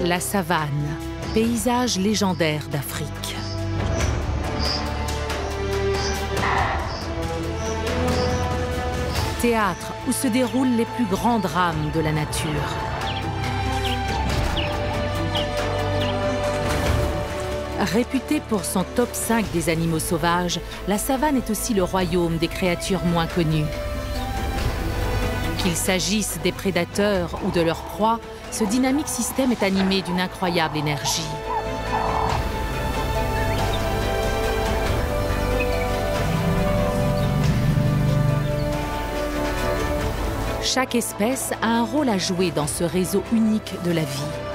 La savane, paysage légendaire d'Afrique. Théâtre où se déroulent les plus grands drames de la nature. Réputée pour son top 5 des animaux sauvages, la savane est aussi le royaume des créatures moins connues. Qu'il s'agisse des prédateurs ou de leurs proies, ce dynamique système est animé d'une incroyable énergie. Chaque espèce a un rôle à jouer dans ce réseau unique de la vie.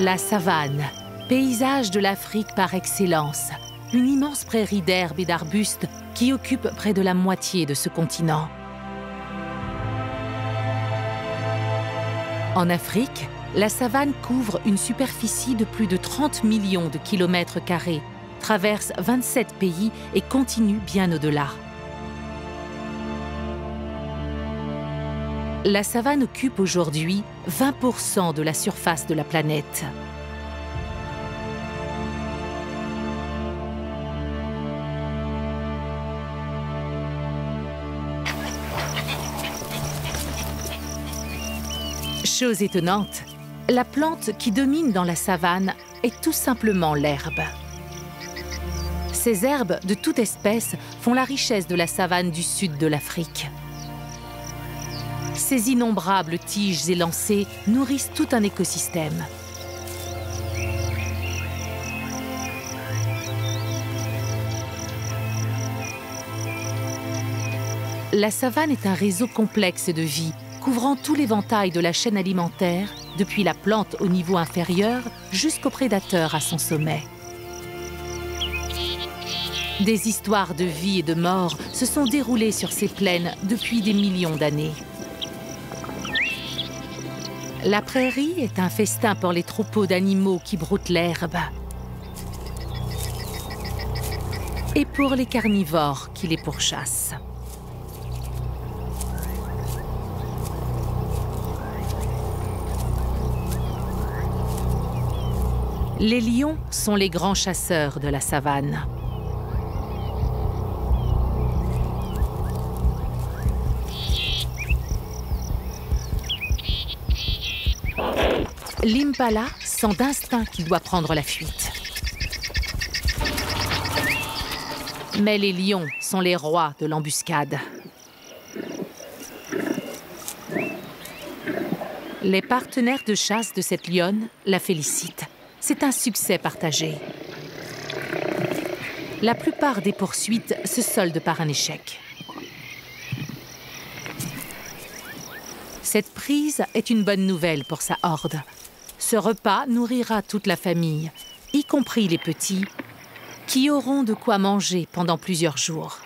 La savane, paysage de l'Afrique par excellence, une immense prairie d'herbes et d'arbustes qui occupe près de la moitié de ce continent. En Afrique, la savane couvre une superficie de plus de 30 millions de kilomètres carrés, traverse 27 pays et continue bien au-delà. La savane occupe aujourd'hui 20% de la surface de la planète. Chose étonnante, la plante qui domine dans la savane est tout simplement l'herbe. Ces herbes de toute espèce font la richesse de la savane du sud de l'Afrique. Ces innombrables tiges élancées nourrissent tout un écosystème. La savane est un réseau complexe de vie, couvrant tout l'éventail de la chaîne alimentaire, depuis la plante au niveau inférieur jusqu'au prédateur à son sommet. Des histoires de vie et de mort se sont déroulées sur ces plaines depuis des millions d'années. La prairie est un festin pour les troupeaux d'animaux qui broutent l'herbe et pour les carnivores qui les pourchassent. Les lions sont les grands chasseurs de la savane. L'impala sent d'instinct qu'il doit prendre la fuite. Mais les lions sont les rois de l'embuscade. Les partenaires de chasse de cette lionne la félicitent. C'est un succès partagé. La plupart des poursuites se soldent par un échec. Cette prise est une bonne nouvelle pour sa horde. Ce repas nourrira toute la famille, y compris les petits, qui auront de quoi manger pendant plusieurs jours.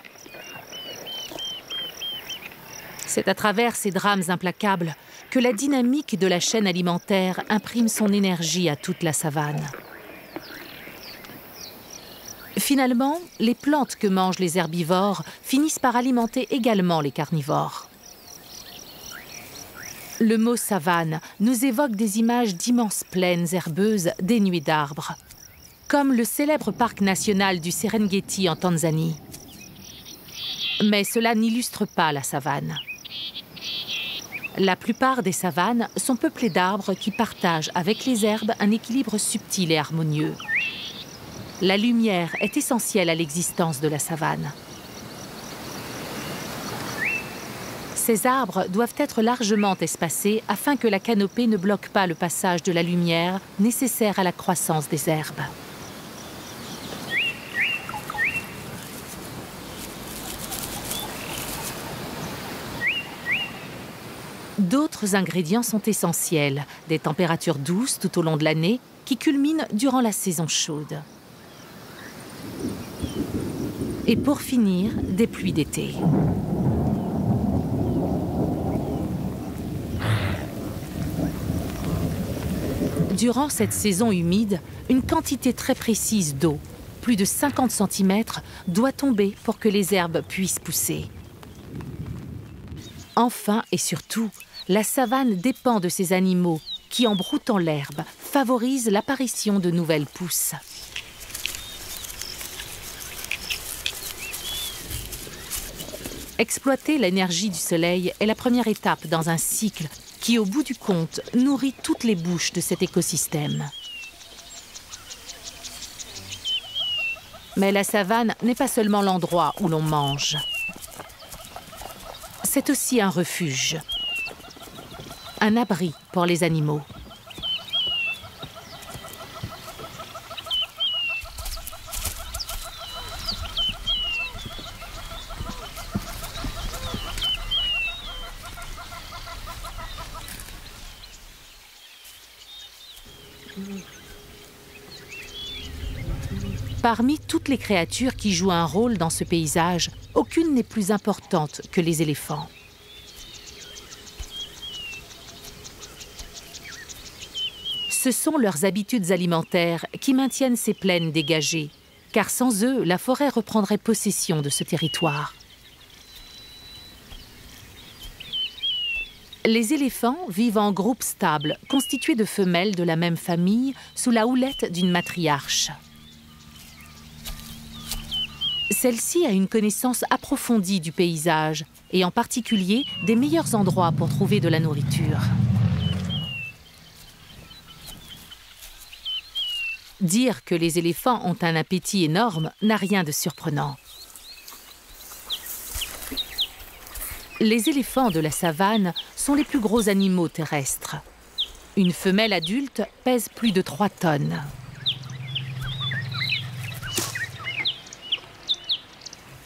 C'est à travers ces drames implacables que la dynamique de la chaîne alimentaire imprime son énergie à toute la savane. Finalement, les plantes que mangent les herbivores finissent par alimenter également les carnivores. Le mot savane nous évoque des images d'immenses plaines herbeuses dénuées d'arbres, comme le célèbre parc national du Serengeti en Tanzanie. Mais cela n'illustre pas la savane. La plupart des savanes sont peuplées d'arbres qui partagent avec les herbes un équilibre subtil et harmonieux. La lumière est essentielle à l'existence de la savane. Ces arbres doivent être largement espacés afin que la canopée ne bloque pas le passage de la lumière nécessaire à la croissance des herbes. D'autres ingrédients sont essentiels, des températures douces tout au long de l'année qui culminent durant la saison chaude. Et pour finir, des pluies d'été. Durant cette saison humide, une quantité très précise d'eau, plus de 50 cm, doit tomber pour que les herbes puissent pousser. Enfin et surtout, la savane dépend de ces animaux qui, en broutant l'herbe, favorisent l'apparition de nouvelles pousses. Exploiter l'énergie du soleil est la première étape dans un cycle qui, au bout du compte, nourrit toutes les bouches de cet écosystème. Mais la savane n'est pas seulement l'endroit où l'on mange. C'est aussi un refuge, un abri pour les animaux. Parmi toutes les créatures qui jouent un rôle dans ce paysage, aucune n'est plus importante que les éléphants. Ce sont leurs habitudes alimentaires qui maintiennent ces plaines dégagées, car sans eux, la forêt reprendrait possession de ce territoire. Les éléphants vivent en groupes stables, constitués de femelles de la même famille, sous la houlette d'une matriarche. Celle-ci a une connaissance approfondie du paysage et en particulier des meilleurs endroits pour trouver de la nourriture. Dire que les éléphants ont un appétit énorme n'a rien de surprenant. Les éléphants de la savane sont les plus gros animaux terrestres. Une femelle adulte pèse plus de 3 tonnes.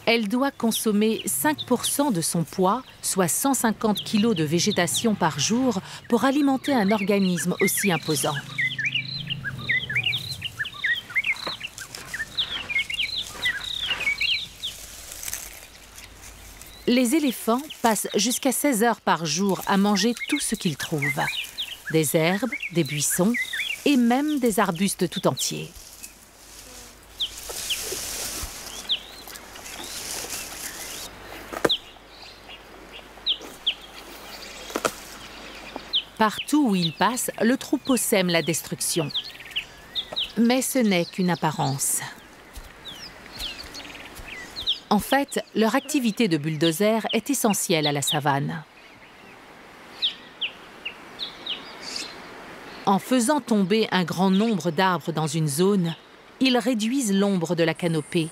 Elle doit consommer 5% de son poids, soit 150 kg de végétation par jour, pour alimenter un organisme aussi imposant. Les éléphants passent jusqu'à 16 heures par jour à manger tout ce qu'ils trouvent. Des herbes, des buissons et même des arbustes tout entiers. Partout où ils passent, le troupeau sème la destruction. Mais ce n'est qu'une apparence. En fait, leur activité de bulldozer est essentielle à la savane. En faisant tomber un grand nombre d'arbres dans une zone, ils réduisent l'ombre de la canopée,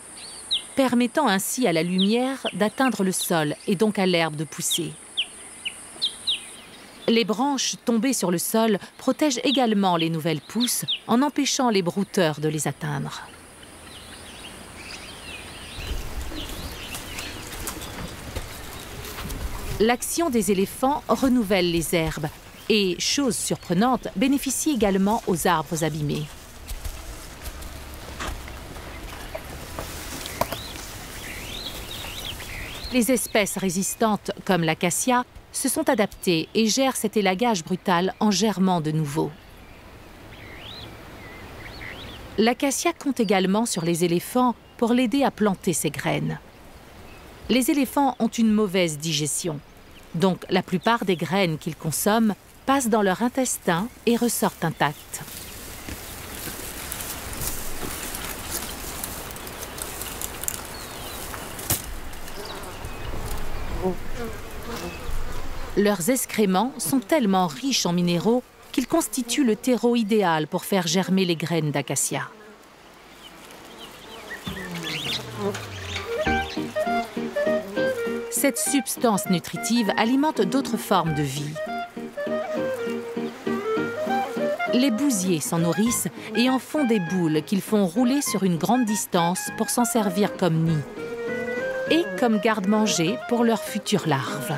permettant ainsi à la lumière d'atteindre le sol et donc à l'herbe de pousser. Les branches tombées sur le sol protègent également les nouvelles pousses en empêchant les brouteurs de les atteindre. L'action des éléphants renouvelle les herbes et, chose surprenante, bénéficie également aux arbres abîmés. Les espèces résistantes, comme l'acacia, se sont adaptées et gèrent cet élagage brutal en germant de nouveau. L'acacia compte également sur les éléphants pour l'aider à planter ses graines. Les éléphants ont une mauvaise digestion, donc la plupart des graines qu'ils consomment passent dans leur intestin et ressortent intactes. Leurs excréments sont tellement riches en minéraux qu'ils constituent le terreau idéal pour faire germer les graines d'acacia. Cette substance nutritive alimente d'autres formes de vie. Les bousiers s'en nourrissent et en font des boules qu'ils font rouler sur une grande distance pour s'en servir comme nid et comme garde-manger pour leurs futures larves.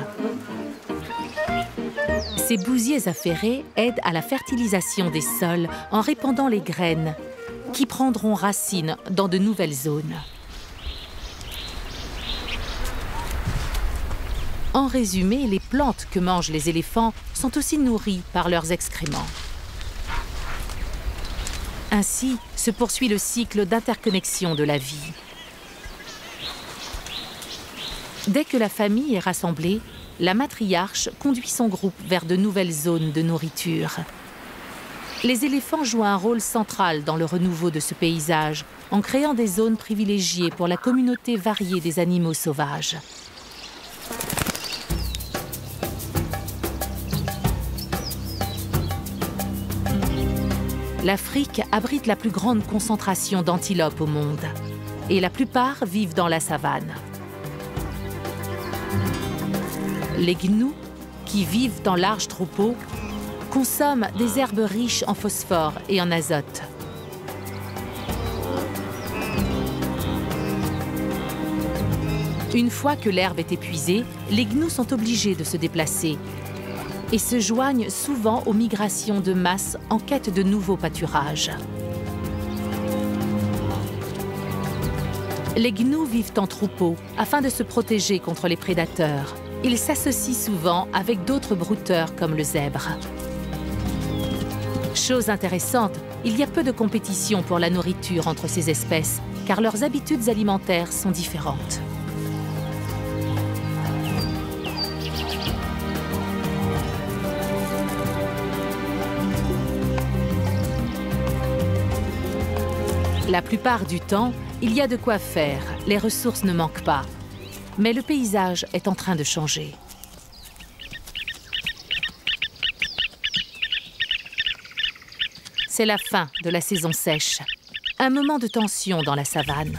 Ces bousiers affairés aident à la fertilisation des sols en répandant les graines qui prendront racine dans de nouvelles zones. En résumé, les plantes que mangent les éléphants sont aussi nourries par leurs excréments. Ainsi se poursuit le cycle d'interconnexion de la vie. Dès que la famille est rassemblée, la matriarche conduit son groupe vers de nouvelles zones de nourriture. Les éléphants jouent un rôle central dans le renouveau de ce paysage, en créant des zones privilégiées pour la communauté variée des animaux sauvages. L'Afrique abrite la plus grande concentration d'antilopes au monde, et la plupart vivent dans la savane. Les gnous, qui vivent dans larges troupeaux, consomment des herbes riches en phosphore et en azote. Une fois que l'herbe est épuisée, les gnous sont obligés de se déplacer et se joignent souvent aux migrations de masse en quête de nouveaux pâturages. Les gnous vivent en troupeau afin de se protéger contre les prédateurs. Ils s'associent souvent avec d'autres brouteurs comme le zèbre. Chose intéressante, il y a peu de compétition pour la nourriture entre ces espèces, car leurs habitudes alimentaires sont différentes. La plupart du temps, il y a de quoi faire, les ressources ne manquent pas. Mais le paysage est en train de changer. C'est la fin de la saison sèche, un moment de tension dans la savane.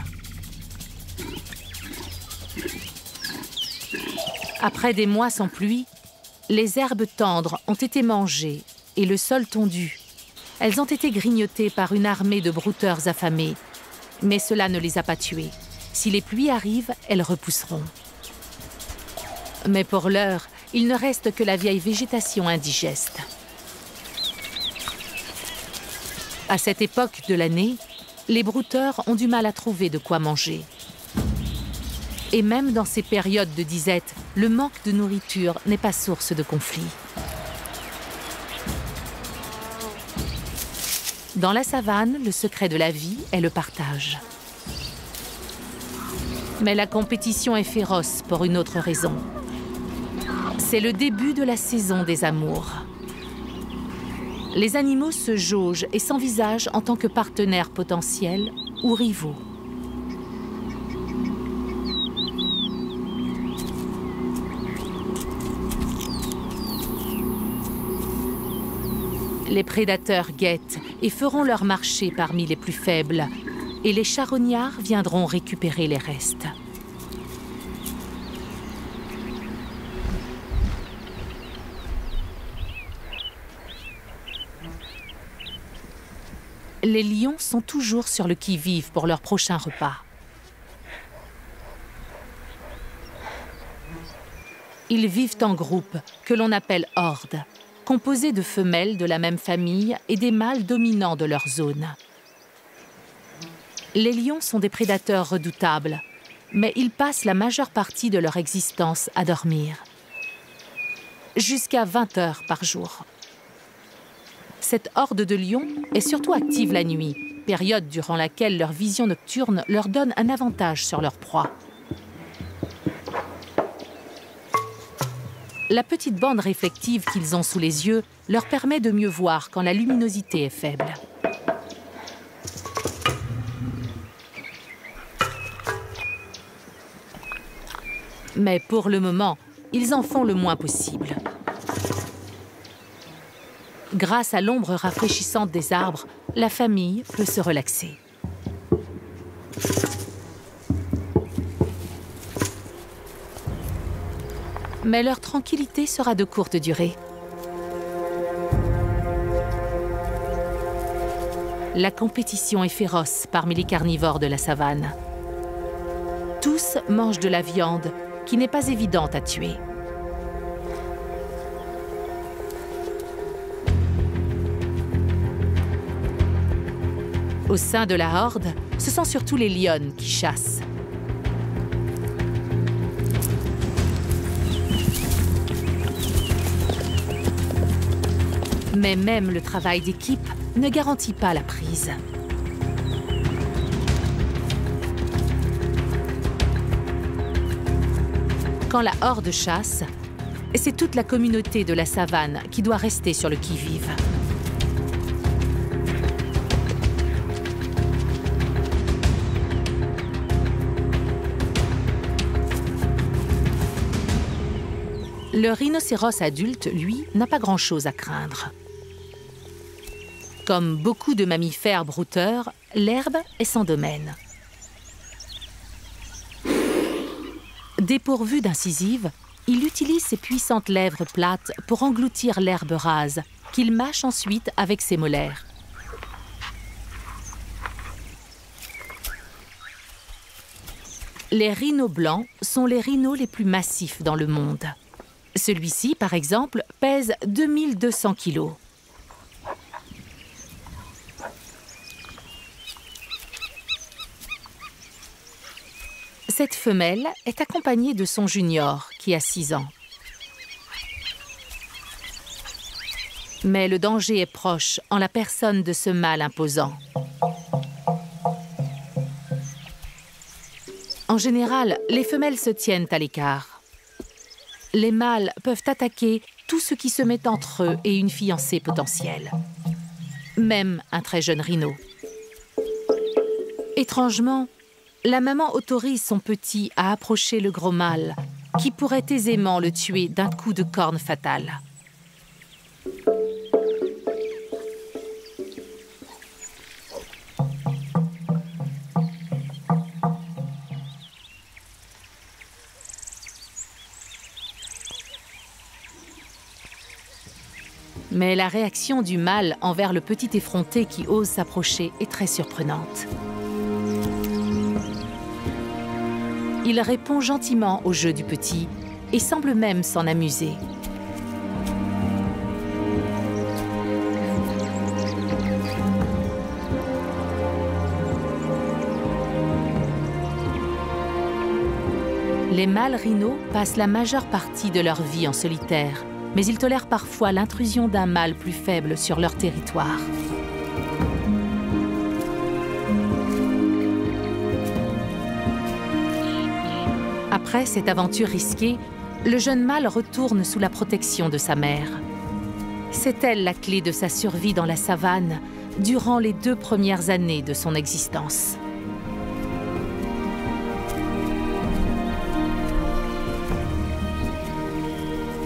Après des mois sans pluie, les herbes tendres ont été mangées et le sol tondu. Elles ont été grignotées par une armée de brouteurs affamés, mais cela ne les a pas tuées. Si les pluies arrivent, elles repousseront. Mais pour l'heure, il ne reste que la vieille végétation indigeste. À cette époque de l'année, les brouteurs ont du mal à trouver de quoi manger. Et même dans ces périodes de disette, le manque de nourriture n'est pas source de conflit. Dans la savane, le secret de la vie est le partage. Mais la compétition est féroce pour une autre raison. C'est le début de la saison des amours. Les animaux se jaugent et s'envisagent en tant que partenaires potentiels ou rivaux. Les prédateurs guettent et feront leur marché parmi les plus faibles, et les charognards viendront récupérer les restes. Les lions sont toujours sur le qui-vive pour leur prochain repas. Ils vivent en groupe, que l'on appelle hordes, composés de femelles de la même famille et des mâles dominants de leur zone. Les lions sont des prédateurs redoutables, mais ils passent la majeure partie de leur existence à dormir. Jusqu'à 20 heures par jour. Cette horde de lions est surtout active la nuit, période durant laquelle leur vision nocturne leur donne un avantage sur leur proie. La petite bande réflective qu'ils ont sous les yeux leur permet de mieux voir quand la luminosité est faible. Mais pour le moment, ils en font le moins possible. Grâce à l'ombre rafraîchissante des arbres, la famille peut se relaxer. Mais leur tranquillité sera de courte durée. La compétition est féroce parmi les carnivores de la savane. Tous mangent de la viande qui n'est pas évidente à tuer. Au sein de la horde, ce sont surtout les lionnes qui chassent. Mais même le travail d'équipe ne garantit pas la prise. Quand la horde chasse, c'est toute la communauté de la savane qui doit rester sur le qui-vive. Le rhinocéros adulte, lui, n'a pas grand-chose à craindre. Comme beaucoup de mammifères brouteurs, l'herbe est son domaine. Dépourvu d'incisives, il utilise ses puissantes lèvres plates pour engloutir l'herbe rase, qu'il mâche ensuite avec ses molaires. Les rhinos blancs sont les rhinos les plus massifs dans le monde. Celui-ci, par exemple, pèse 2200 kilos. Cette femelle est accompagnée de son junior, qui a 6 ans. Mais le danger est proche en la personne de ce mâle imposant. En général, les femelles se tiennent à l'écart. Les mâles peuvent attaquer tout ce qui se met entre eux et une fiancée potentielle. Même un très jeune rhino. Étrangement, la maman autorise son petit à approcher le gros mâle, qui pourrait aisément le tuer d'un coup de corne fatal. Mais la réaction du mâle envers le petit effronté qui ose s'approcher est très surprenante. Il répond gentiment au jeu du petit et semble même s'en amuser. Les mâles rhinos passent la majeure partie de leur vie en solitaire, mais ils tolèrent parfois l'intrusion d'un mâle plus faible sur leur territoire. Après cette aventure risquée, le jeune mâle retourne sous la protection de sa mère. C'est elle la clé de sa survie dans la savane durant les 2 premières années de son existence.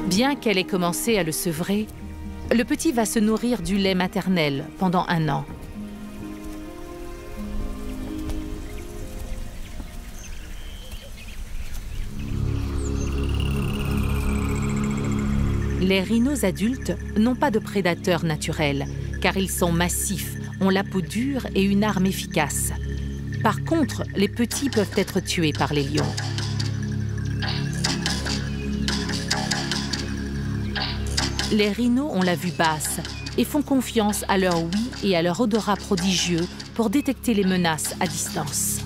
Bien qu'elle ait commencé à le sevrer, le petit va se nourrir du lait maternel pendant 1 an. Les rhinos adultes n'ont pas de prédateurs naturels, car ils sont massifs, ont la peau dure et une arme efficace. Par contre, les petits peuvent être tués par les lions. Les rhinos ont la vue basse et font confiance à leur ouïe et à leur odorat prodigieux pour détecter les menaces à distance.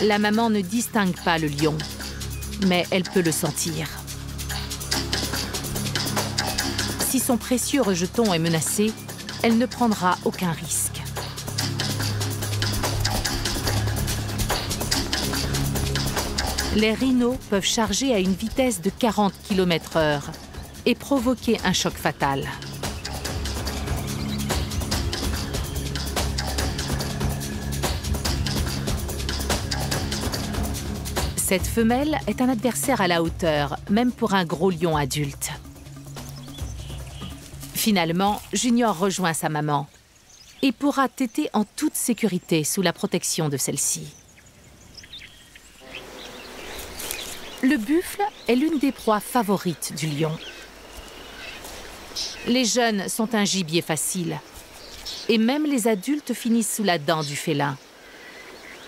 La maman ne distingue pas le lion, mais elle peut le sentir. Si son précieux rejeton est menacé, elle ne prendra aucun risque. Les rhinos peuvent charger à une vitesse de 40 km/h et provoquer un choc fatal. Cette femelle est un adversaire à la hauteur, même pour un gros lion adulte. Finalement, Junior rejoint sa maman et pourra téter en toute sécurité sous la protection de celle-ci. Le buffle est l'une des proies favorites du lion. Les jeunes sont un gibier facile et même les adultes finissent sous la dent du félin.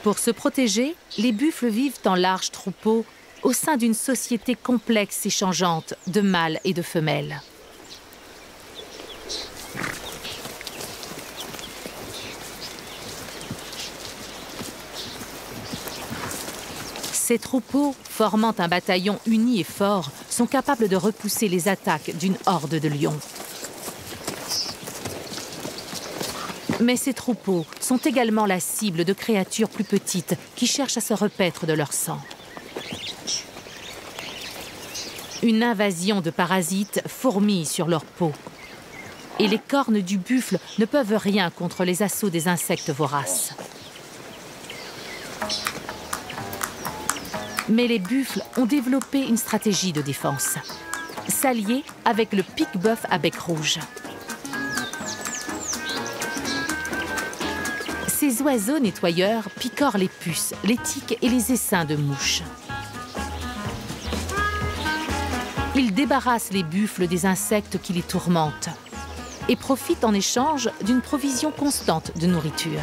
Pour se protéger, les buffles vivent en larges troupeaux, au sein d'une société complexe et changeante de mâles et de femelles. Ces troupeaux, formant un bataillon uni et fort, sont capables de repousser les attaques d'une horde de lions. Mais ces troupeaux sont également la cible de créatures plus petites qui cherchent à se repaître de leur sang. Une invasion de parasites fourmille sur leur peau. Et les cornes du buffle ne peuvent rien contre les assauts des insectes voraces. Mais les buffles ont développé une stratégie de défense, s'allier avec le pique-bœuf à bec rouge. Ces oiseaux nettoyeurs picorent les puces, les tiques et les essaims de mouches. Ils débarrassent les buffles des insectes qui les tourmentent et profitent en échange d'une provision constante de nourriture.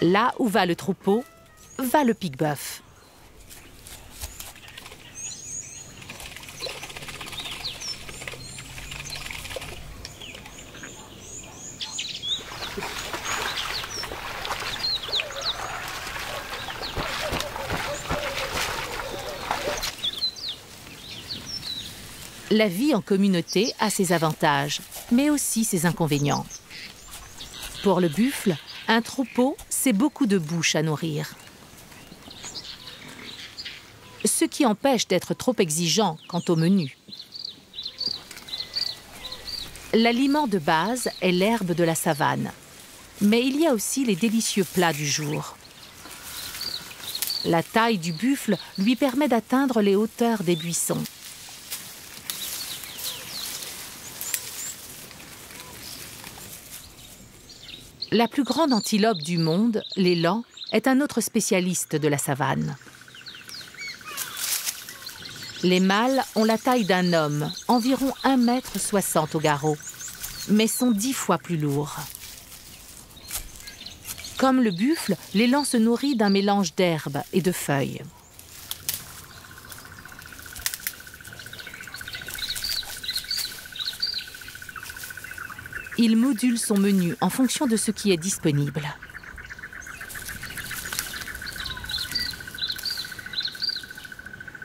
Là où va le troupeau, va le pique-bœuf. La vie en communauté a ses avantages, mais aussi ses inconvénients. Pour le buffle, un troupeau, c'est beaucoup de bouches à nourrir. Ce qui empêche d'être trop exigeant quant au menu. L'aliment de base est l'herbe de la savane. Mais il y a aussi les délicieux plats du jour. La taille du buffle lui permet d'atteindre les hauteurs des buissons. La plus grande antilope du monde, l'élan, est un autre spécialiste de la savane. Les mâles ont la taille d'un homme, environ 1,60 m au garrot, mais sont 10 fois plus lourds. Comme le buffle, l'élan se nourrit d'un mélange d'herbes et de feuilles. Il module son menu en fonction de ce qui est disponible.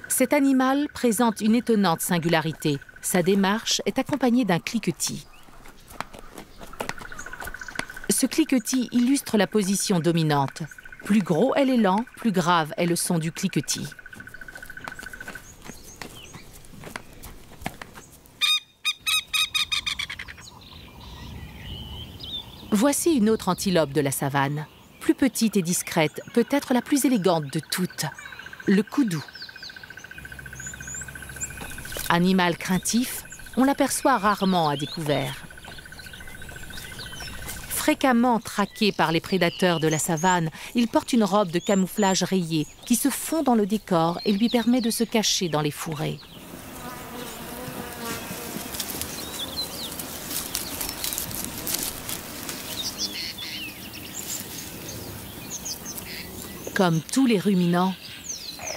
Cet animal présente une étonnante singularité. Sa démarche est accompagnée d'un cliquetis. Ce cliquetis illustre la position dominante. Plus gros est l'élan, plus grave est le son du cliquetis. Voici une autre antilope de la savane. Plus petite et discrète, peut-être la plus élégante de toutes, le koudou. Animal craintif, on l'aperçoit rarement à découvert. Fréquemment traqué par les prédateurs de la savane, il porte une robe de camouflage rayée qui se fond dans le décor et lui permet de se cacher dans les fourrés. Comme tous les ruminants,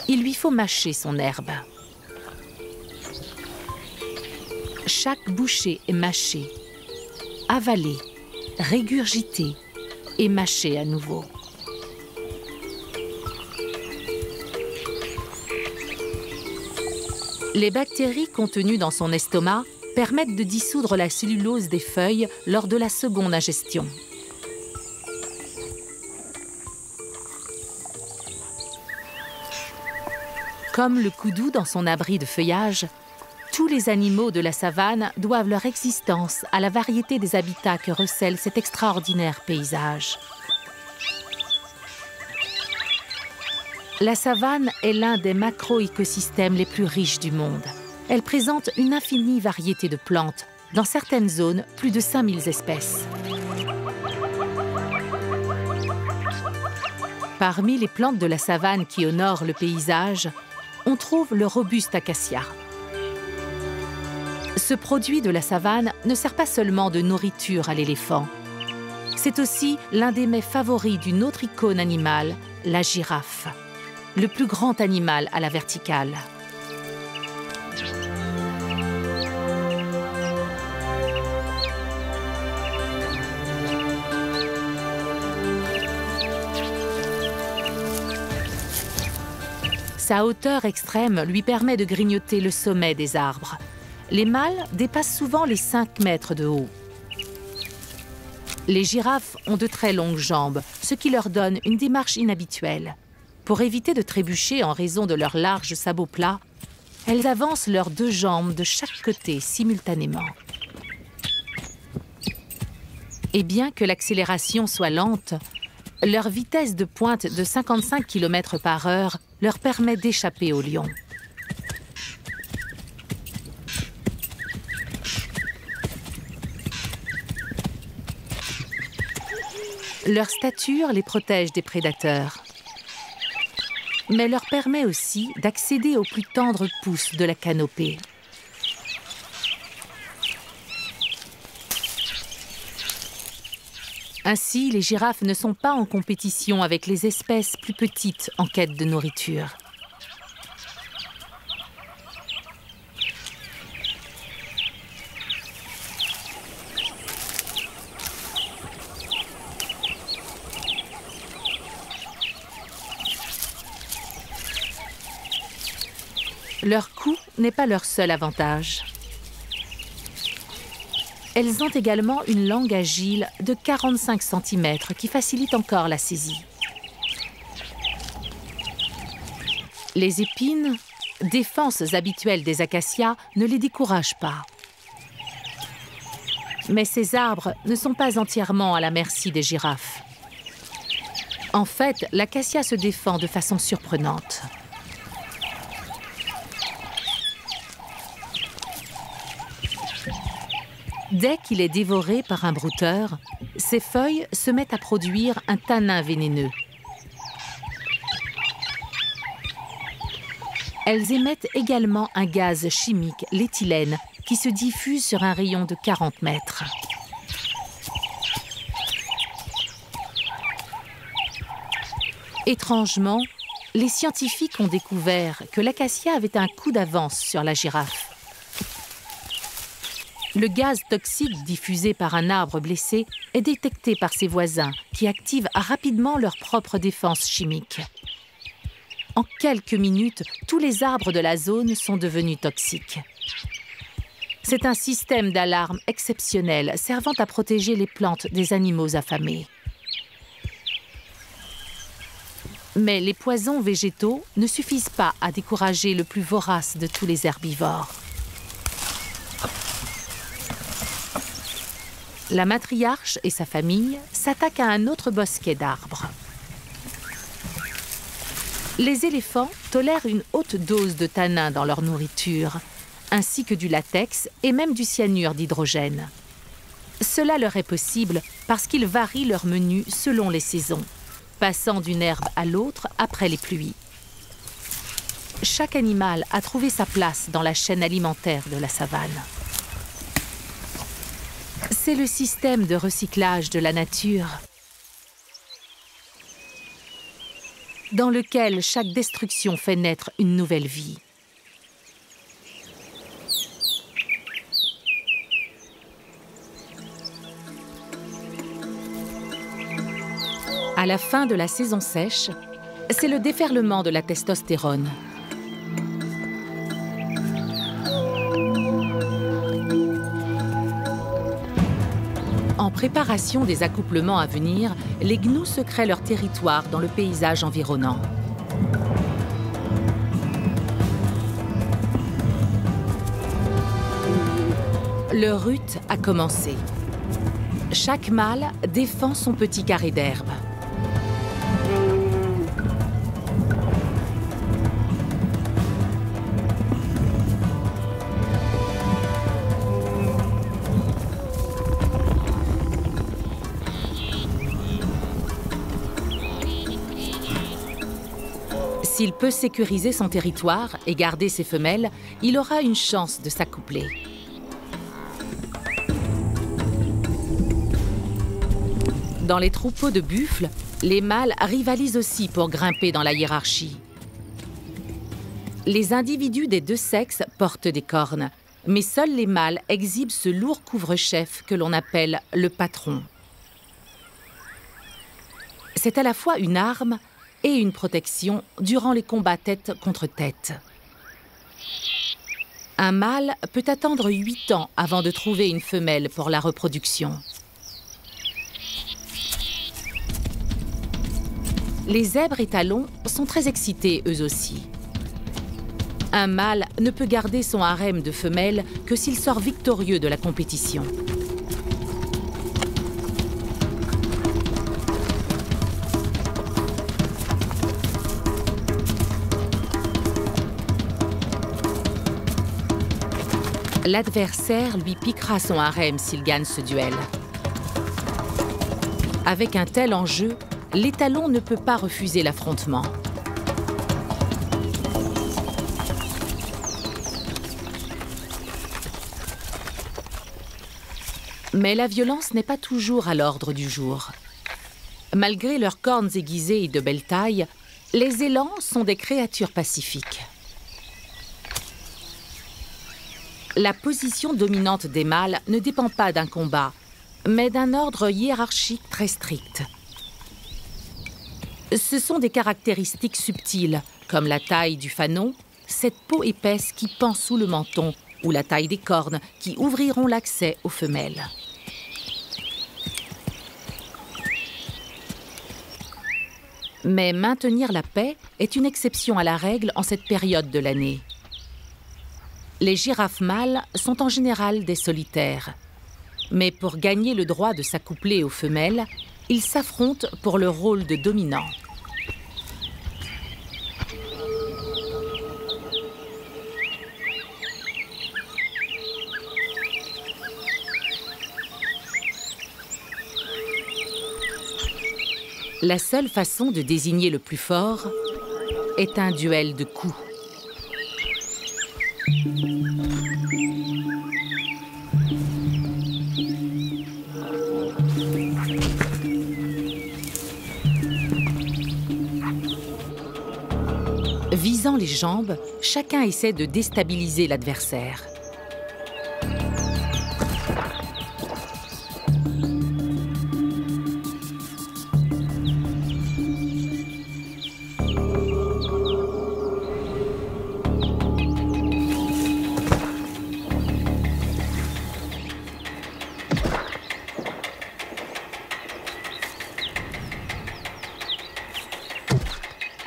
il lui faut mâcher son herbe. Chaque bouchée est mâchée, avalée, régurgitée et mâchée à nouveau. Les bactéries contenues dans son estomac permettent de dissoudre la cellulose des feuilles lors de la seconde ingestion. Comme le koudou dans son abri de feuillage, tous les animaux de la savane doivent leur existence à la variété des habitats que recèle cet extraordinaire paysage. La savane est l'un des macro-écosystèmes les plus riches du monde. Elle présente une infinie variété de plantes, dans certaines zones, plus de 5000 espèces. Parmi les plantes de la savane qui honorent le paysage, on trouve le robuste acacia. Ce produit de la savane ne sert pas seulement de nourriture à l'éléphant. C'est aussi l'un des mets favoris d'une autre icône animale, la girafe, le plus grand animal à la verticale. Sa hauteur extrême lui permet de grignoter le sommet des arbres. Les mâles dépassent souvent les 5 mètres de haut. Les girafes ont de très longues jambes, ce qui leur donne une démarche inhabituelle. Pour éviter de trébucher en raison de leurs larges sabots plats, elles avancent leurs 2 jambes de chaque côté simultanément. Et bien que l'accélération soit lente, leur vitesse de pointe de 55 km/h leur permet d'échapper aux lions. Leur stature les protège des prédateurs, mais leur permet aussi d'accéder aux plus tendres pousses de la canopée. Ainsi, les girafes ne sont pas en compétition avec les espèces plus petites en quête de nourriture. Leur cou n'est pas leur seul avantage. Elles ont également une langue agile de 45 cm qui facilite encore la saisie. Les épines, défenses habituelles des acacias, ne les découragent pas. Mais ces arbres ne sont pas entièrement à la merci des girafes. En fait, l'acacia se défend de façon surprenante. Dès qu'il est dévoré par un brouteur, ses feuilles se mettent à produire un tanin vénéneux. Elles émettent également un gaz chimique, l'éthylène, qui se diffuse sur un rayon de 40 mètres. Étrangement, les scientifiques ont découvert que l'acacia avait un coup d'avance sur la girafe. Le gaz toxique diffusé par un arbre blessé est détecté par ses voisins qui activent rapidement leur propre défense chimique. En quelques minutes, tous les arbres de la zone sont devenus toxiques. C'est un système d'alarme exceptionnel servant à protéger les plantes des animaux affamés. Mais les poisons végétaux ne suffisent pas à décourager le plus vorace de tous les herbivores. La matriarche et sa famille s'attaquent à un autre bosquet d'arbres. Les éléphants tolèrent une haute dose de tanin dans leur nourriture, ainsi que du latex et même du cyanure d'hydrogène. Cela leur est possible parce qu'ils varient leur menu selon les saisons, passant d'une herbe à l'autre après les pluies. Chaque animal a trouvé sa place dans la chaîne alimentaire de la savane. C'est le système de recyclage de la nature, dans lequel chaque destruction fait naître une nouvelle vie. À la fin de la saison sèche, c'est le déferlement de la testostérone. En préparation des accouplements à venir, les gnous se créent leur territoire dans le paysage environnant. Le rut a commencé. Chaque mâle défend son petit carré d'herbe. S'il peut sécuriser son territoire et garder ses femelles, il aura une chance de s'accoupler. Dans les troupeaux de buffles, les mâles rivalisent aussi pour grimper dans la hiérarchie. Les individus des deux sexes portent des cornes, mais seuls les mâles exhibent ce lourd couvre-chef que l'on appelle le patron. C'est à la fois une arme et une protection durant les combats tête contre tête. Un mâle peut attendre 8 ans avant de trouver une femelle pour la reproduction. Les zèbres étalons sont très excités eux aussi. Un mâle ne peut garder son harem de femelles que s'il sort victorieux de la compétition. L'adversaire lui piquera son harem s'il gagne ce duel. Avec un tel enjeu, l'étalon ne peut pas refuser l'affrontement. Mais la violence n'est pas toujours à l'ordre du jour. Malgré leurs cornes aiguisées et de belle taille, les élans sont des créatures pacifiques. La position dominante des mâles ne dépend pas d'un combat, mais d'un ordre hiérarchique très strict. Ce sont des caractéristiques subtiles, comme la taille du fanon, cette peau épaisse qui pend sous le menton, ou la taille des cornes qui ouvriront l'accès aux femelles. Mais maintenir la paix est une exception à la règle en cette période de l'année. Les girafes mâles sont en général des solitaires. Mais pour gagner le droit de s'accoupler aux femelles, ils s'affrontent pour le rôle de dominant. La seule façon de désigner le plus fort est un duel de coups. Visant les jambes, chacun essaie de déstabiliser l'adversaire.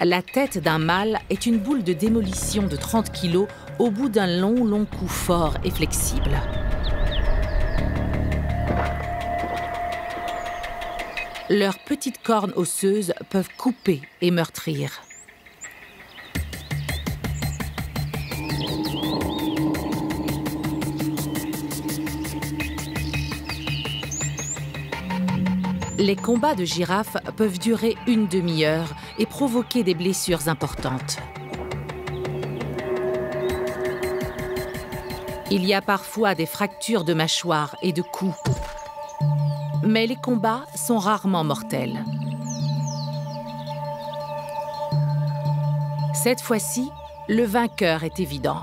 La tête d'un mâle est une boule de démolition de 30 kg au bout d'un long coup fort et flexible. Leurs petites cornes osseuses peuvent couper et meurtrir. Les combats de girafes peuvent durer une demi-heure et provoquer des blessures importantes. Il y a parfois des fractures de mâchoire et de cou. Mais les combats sont rarement mortels. Cette fois-ci, le vainqueur est évident.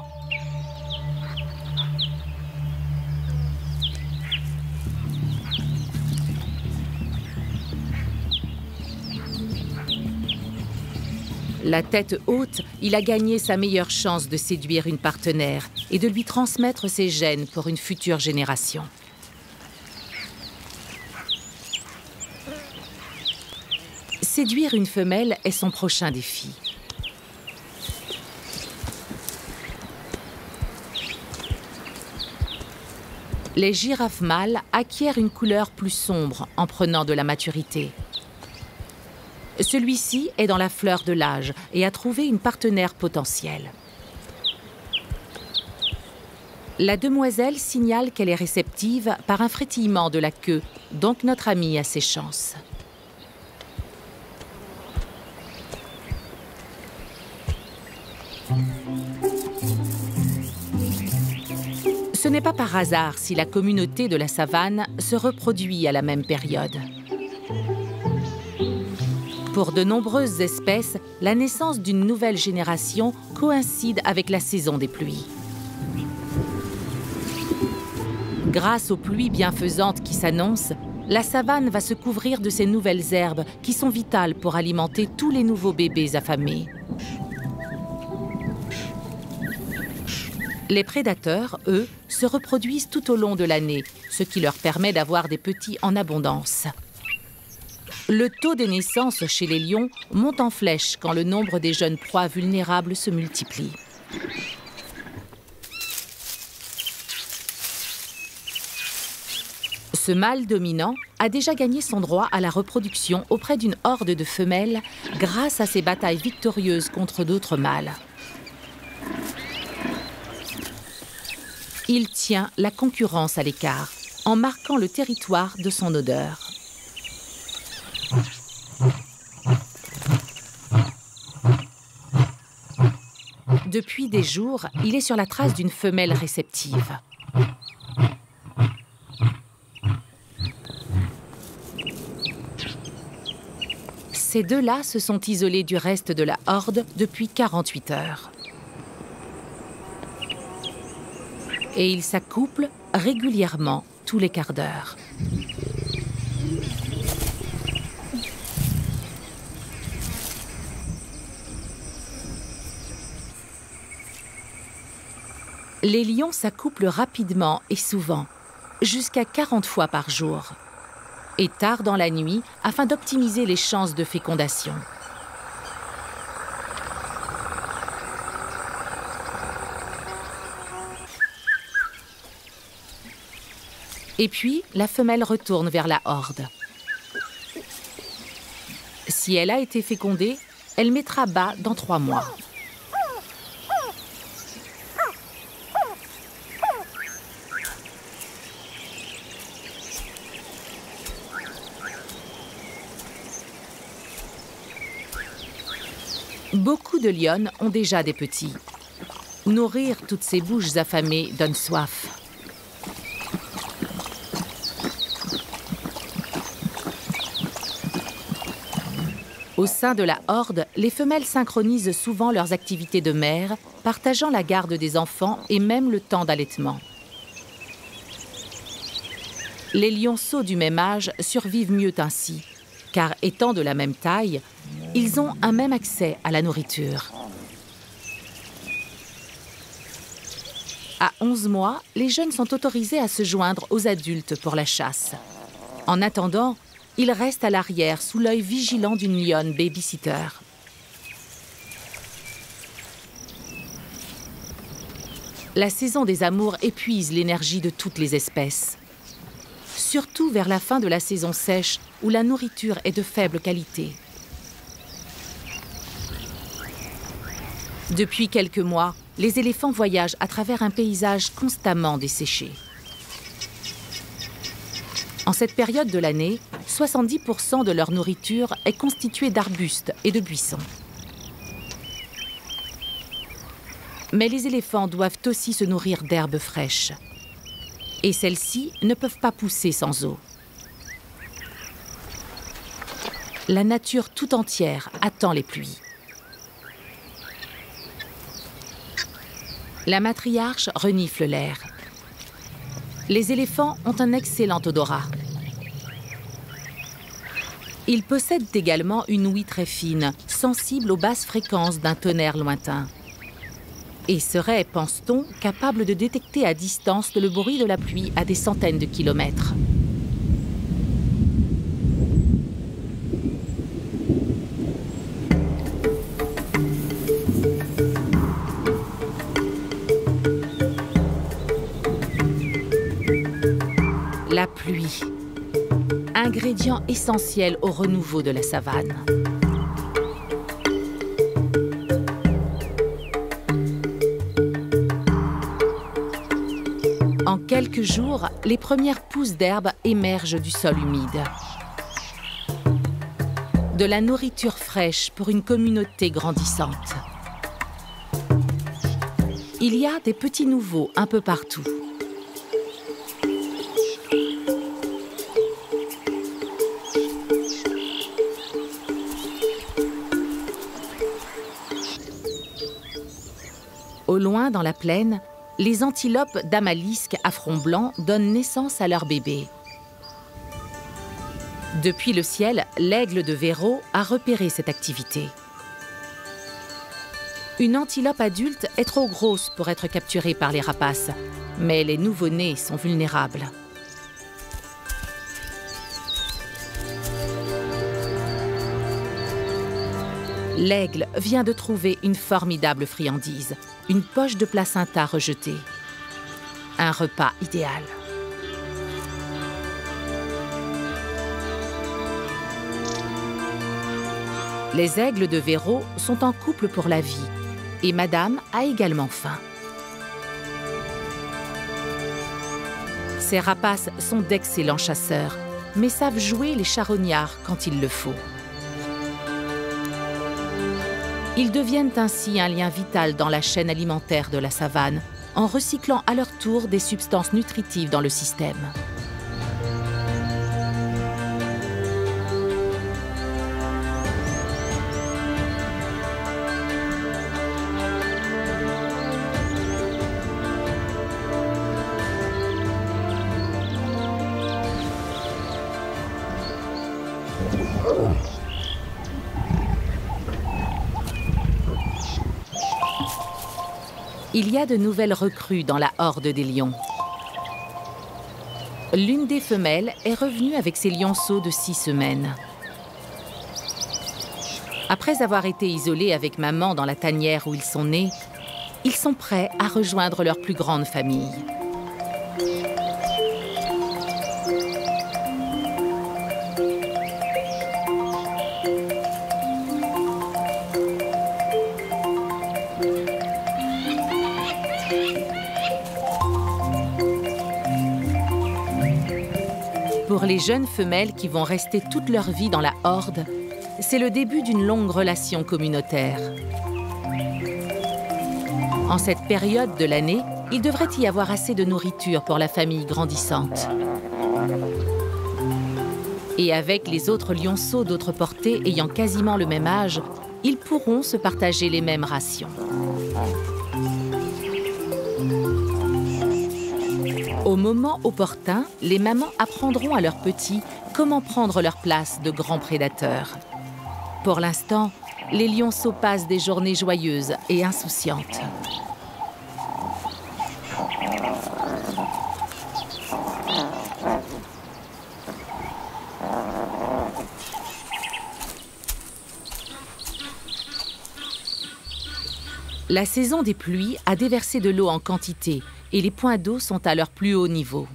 La tête haute, il a gagné sa meilleure chance de séduire une partenaire et de lui transmettre ses gènes pour une future génération. Séduire une femelle est son prochain défi. Les girafes mâles acquièrent une couleur plus sombre en prenant de la maturité. Celui-ci est dans la fleur de l'âge et a trouvé une partenaire potentielle. La demoiselle signale qu'elle est réceptive par un frétillement de la queue, donc notre amie a ses chances. Ce n'est pas par hasard si la communauté de la savane se reproduit à la même période. Pour de nombreuses espèces, la naissance d'une nouvelle génération coïncide avec la saison des pluies. Grâce aux pluies bienfaisantes qui s'annoncent, la savane va se couvrir de ces nouvelles herbes qui sont vitales pour alimenter tous les nouveaux bébés affamés. Les prédateurs, eux, se reproduisent tout au long de l'année, ce qui leur permet d'avoir des petits en abondance. Le taux des naissances chez les lions monte en flèche quand le nombre des jeunes proies vulnérables se multiplie. Ce mâle dominant a déjà gagné son droit à la reproduction auprès d'une horde de femelles grâce à ses batailles victorieuses contre d'autres mâles. Il tient la concurrence à l'écart en marquant le territoire de son odeur. Depuis des jours, il est sur la trace d'une femelle réceptive. Ces deux-là se sont isolés du reste de la horde depuis 48 heures. Et ils s'accouplent régulièrement tous les quarts d'heure. Les lions s'accouplent rapidement et souvent, jusqu'à 40 fois par jour, et tard dans la nuit afin d'optimiser les chances de fécondation. Et puis, la femelle retourne vers la horde. Si elle a été fécondée, elle mettra bas dans 3 mois. Beaucoup de lionnes ont déjà des petits. Nourrir toutes ces bouches affamées donne soif. Au sein de la horde, les femelles synchronisent souvent leurs activités de mère, partageant la garde des enfants et même le temps d'allaitement. Les lionceaux du même âge survivent mieux ainsi, car étant de la même taille, ils ont un même accès à la nourriture. À 11 mois, les jeunes sont autorisés à se joindre aux adultes pour la chasse. En attendant, ils restent à l'arrière sous l'œil vigilant d'une lionne babysitter. La saison des amours épuise l'énergie de toutes les espèces. Surtout vers la fin de la saison sèche où la nourriture est de faible qualité. Depuis quelques mois, les éléphants voyagent à travers un paysage constamment desséché. En cette période de l'année, 70% de leur nourriture est constituée d'arbustes et de buissons. Mais les éléphants doivent aussi se nourrir d'herbes fraîches. Et celles-ci ne peuvent pas pousser sans eau. La nature tout entière attend les pluies. La matriarche renifle l'air. Les éléphants ont un excellent odorat. Ils possèdent également une ouïe très fine, sensible aux basses fréquences d'un tonnerre lointain. Et seraient, pense-t-on, capables de détecter à distance le bruit de la pluie à des centaines de kilomètres. La pluie, ingrédient essentiel au renouveau de la savane. En quelques jours, les premières pousses d'herbe émergent du sol humide. De la nourriture fraîche pour une communauté grandissante. Il y a des petits nouveaux un peu partout. Au loin, dans la plaine, les antilopes d'Amalisque à front blanc donnent naissance à leurs bébés. Depuis le ciel, l'aigle de Véro a repéré cette activité. Une antilope adulte est trop grosse pour être capturée par les rapaces, mais les nouveau-nés sont vulnérables. L'aigle vient de trouver une formidable friandise, une poche de placenta rejetée. Un repas idéal. Les aigles de Véro sont en couple pour la vie et Madame a également faim. Ces rapaces sont d'excellents chasseurs, mais savent jouer les charognards quand il le faut. Ils deviennent ainsi un lien vital dans la chaîne alimentaire de la savane, en recyclant à leur tour des substances nutritives dans le système. Il y a de nouvelles recrues dans la horde des lions. L'une des femelles est revenue avec ses lionceaux de 6 semaines. Après avoir été isolés avec maman dans la tanière où ils sont nés, ils sont prêts à rejoindre leur plus grande famille. Pour les jeunes femelles qui vont rester toute leur vie dans la horde, c'est le début d'une longue relation communautaire. En cette période de l'année, il devrait y avoir assez de nourriture pour la famille grandissante. Et avec les autres lionceaux d'autres portées ayant quasiment le même âge, ils pourront se partager les mêmes rations. Au moment opportun, les mamans apprendront à leurs petits comment prendre leur place de grands prédateurs. Pour l'instant, les lionceaux passent des journées joyeuses et insouciantes. La saison des pluies a déversé de l'eau en quantité et les points d'eau sont à leur plus haut niveau.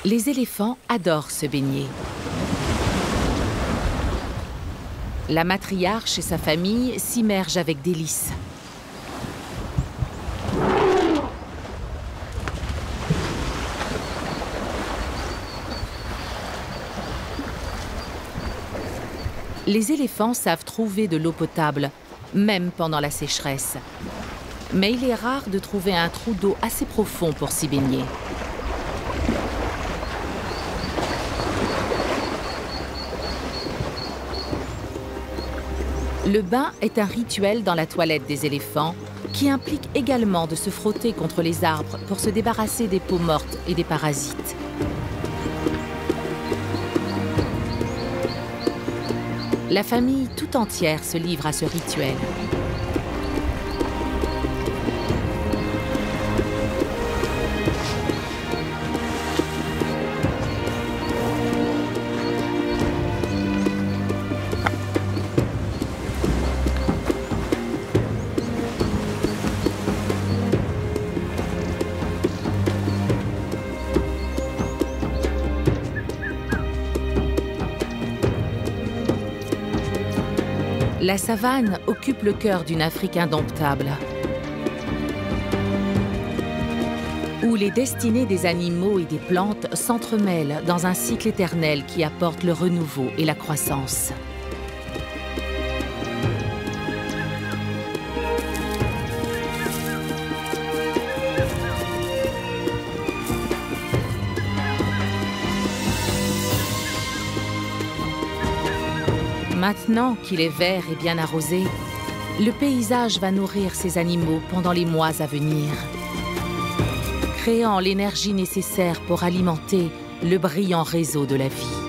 Les éléphants adorent se baigner. La matriarche et sa famille s'immergent avec délice. Les éléphants savent trouver de l'eau potable, même pendant la sécheresse. Mais il est rare de trouver un trou d'eau assez profond pour s'y baigner. Le bain est un rituel dans la toilette des éléphants qui implique également de se frotter contre les arbres pour se débarrasser des peaux mortes et des parasites. La famille tout entière se livre à ce rituel. La savane occupe le cœur d'une Afrique indomptable, où les destinées des animaux et des plantes s'entremêlent dans un cycle éternel qui apporte le renouveau et la croissance. Maintenant qu'il est vert et bien arrosé, le paysage va nourrir ces animaux pendant les mois à venir, créant l'énergie nécessaire pour alimenter le brillant réseau de la vie.